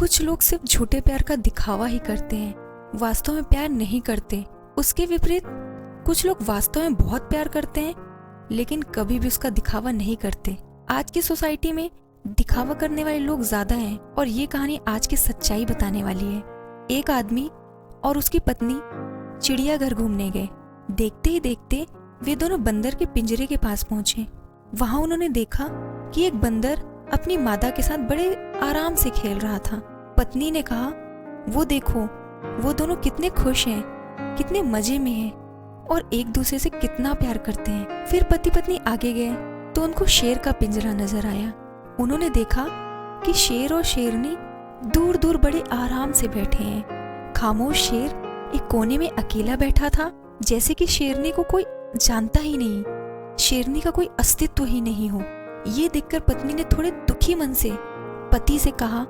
कुछ लोग सिर्फ झूठे प्यार का दिखावा ही करते हैं, वास्तव में प्यार नहीं करते। उसके विपरीत कुछ लोग वास्तव में बहुत प्यार करते हैं लेकिन कभी भी उसका दिखावा नहीं करते। आज की सोसाइटी में दिखावा करने वाले लोग ज्यादा हैं और ये कहानी आज की सच्चाई बताने वाली है। एक आदमी और उसकी पत्नी चिड़ियाघर घूमने गए। देखते ही देखते वे दोनों बंदर के पिंजरे के पास पहुंचे। वहां उन्होंने देखा कि एक बंदर अपनी मादा के साथ बड़े आराम से खेल रहा था। पत्नी ने कहा, वो देखो, वो दोनों कितने खुश हैं, कितने मजे में हैं और एक दूसरे से कितना प्यार करते हैं। फिर पति पत्नी आगे गए तो उनको शेर का पिंजरा नजर आया। उन्होंने देखा कि शेर और शेरनी दूर दूर बड़े आराम से बैठे हैं। खामोश शेर एक कोने में अकेला बैठा था, जैसे कि शेरनी को कोई जानता ही नहीं, शेरनी का कोई अस्तित्व ही नहीं हो। ये देखकर पत्नी ने थोड़े दुखी मन से पति से कहा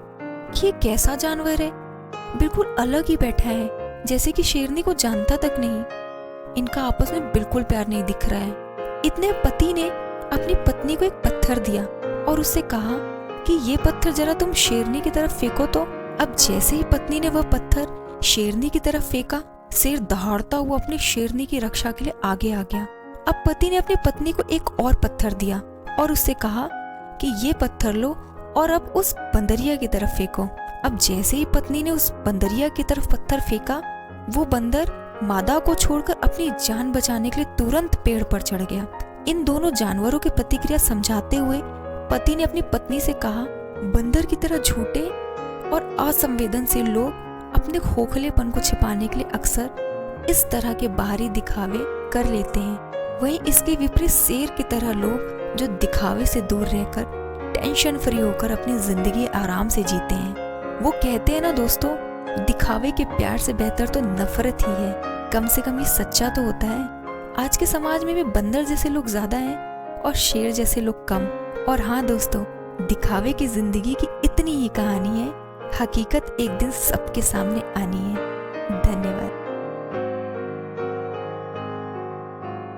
कि ये कैसा जानवर है, बिल्कुल अलग ही बैठा है, जैसे कि शेरनी को जानता तक नहीं। इनका आपस में बिल्कुल प्यार नहीं दिख रहा है। इतने पति ने अपनी पत्नी को एक पत्थर दिया और उससे कहा कि ये पत्थर जरा तुम शेरनी की तरफ फेंको तो। अब जैसे ही पत्नी ने वह पत्थर शेरनी की तरफ फेंका, शेर दहाड़ता हुआ अपनी शेरनी की रक्षा के लिए आगे आ गया। अब पति ने अपनी पत्नी को एक और पत्थर दिया और उससे कहा कि ये पत्थर लो और अब उस बंदरिया की तरफ फेंको। अब जैसे ही पत्नी ने उस बंदरिया की तरफ पत्थर फेंका, वो बंदर मादा को छोड़कर अपनी जान बचाने के लिए तुरंत पेड़ पर चढ़ गया। इन दोनों जानवरों की प्रतिक्रिया समझाते हुए पति ने अपनी पत्नी से कहा, बंदर की तरह झूठे और असंवेदनशील लोग अपने खोखलेपन को छिपाने के लिए अक्सर इस तरह के बाहरी दिखावे कर लेते हैं। वहीं इसके विपरीत शेर की तरह लोग जो दिखावे से दूर रहकर टेंशन फ्री होकर अपनी जिंदगी आराम से जीते हैं। वो कहते हैं ना दोस्तों, दिखावे के प्यार से बेहतर तो नफरत ही है। कम से कम ये सच्चा तो होता है। आज के समाज में भी बंदर जैसे लोग ज्यादा हैं और शेर जैसे लोग कम। और हाँ दोस्तों, दिखावे की जिंदगी की इतनी ही कहानी है, हकीकत एक दिन सबके सामने आनी है। धन्यवाद।